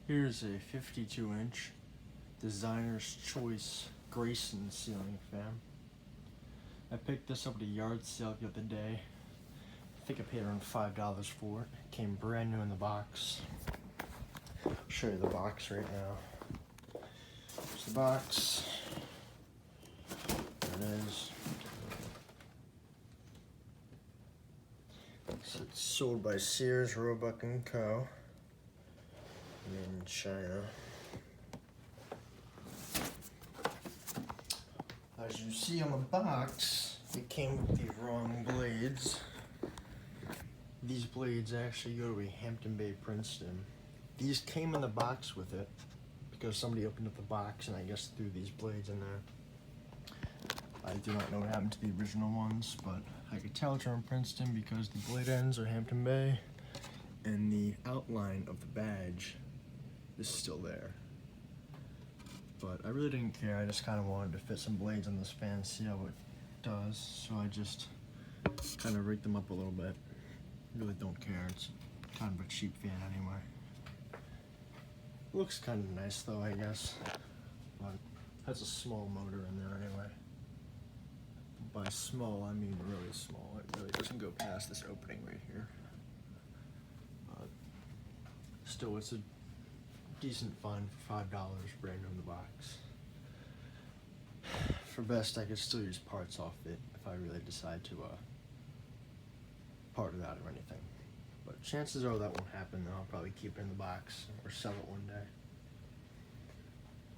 Here's a 52-inch designer's choice Grayson ceiling fan. I picked this up at a yard sale the other day. I think I paid around $5 for it. It came brand new in the box. I'll show you the box right now. Here's the box. There it is. So it's sold by Sears, Roebuck & Co. Made in China. As you see on the box, it came with the wrong blades. These blades actually go to a Hampton Bay Princeton. These came in the box with it because somebody opened up the box and I guess threw these blades in there. I do not know what happened to the original ones, but I could tell it's from Princeton because the blade ends are Hampton Bay and the outline of the badge is still there. But I really didn't care. I just kind of wanted to fit some blades on this fan, see how it does. So I just kind of rigged them up a little bit. Really don't care. It's kind of a cheap fan anyway. Looks kind of nice though, I guess. But it has a small motor in there anyway. By small, I mean really small. It really doesn't go past this opening right here. But still, it's a decent find for $5 brand new in the box. For best, I could still use parts off it if I really decide to part it out or anything. But chances are that won't happen. I'll probably keep it in the box or sell it one day.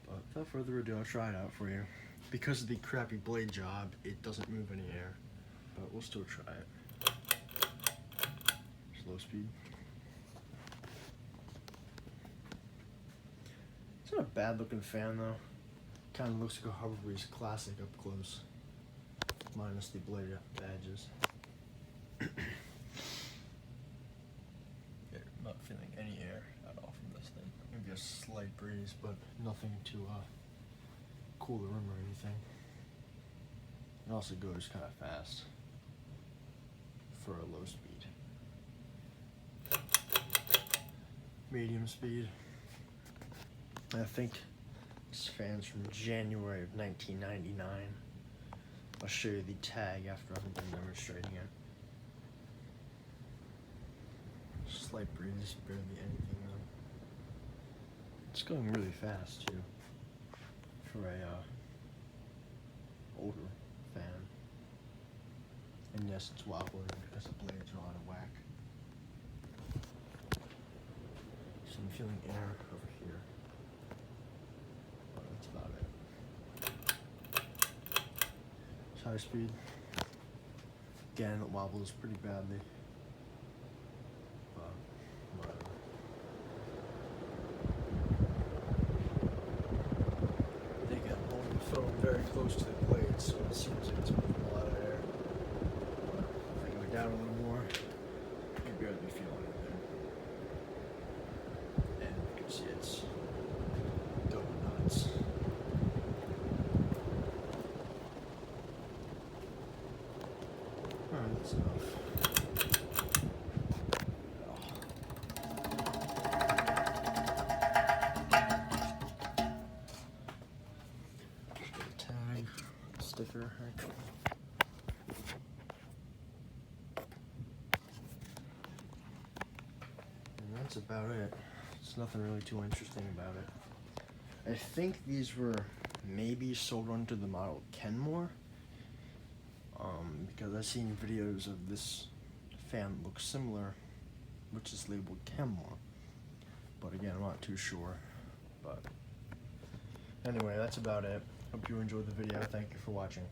But without further ado, I'll try it out for you. Because of the crappy blade job, it doesn't move any air, but we'll still try it. Slow speed. It's not a bad looking fan though. Kind of looks like a Harbor Breeze Classic up close, minus the blade badges. Yeah, not feeling any air at all from this thing. Maybe a slight breeze, but nothing to cool the room or anything. It also goes kind of fast for a low speed. Medium speed. I think this fan's from January of 1999. I'll show you the tag after I'm done demonstrating it. Slight breeze, barely anything though. It's going really fast too for a older fan. And yes, it's wobbling because the blades are out of whack. So I'm feeling air over here. But that's about it. It's high speed. Again, it wobbles pretty badly. But whatever. Very close to the blade, so it seems like it's moving a lot of air. But if I go down a little more, you can barely feel anything. And you can see it's going nuts. Alright, that's enough. Sticker. And that's about it. There's nothing really too interesting about it. I think these were maybe sold under the model Kenmore. Because I've seen videos of this fan that looks similar, which is labeled Kenmore. But again, I'm not too sure. But anyway, that's about it. Hope you enjoyed the video. Thank you for watching.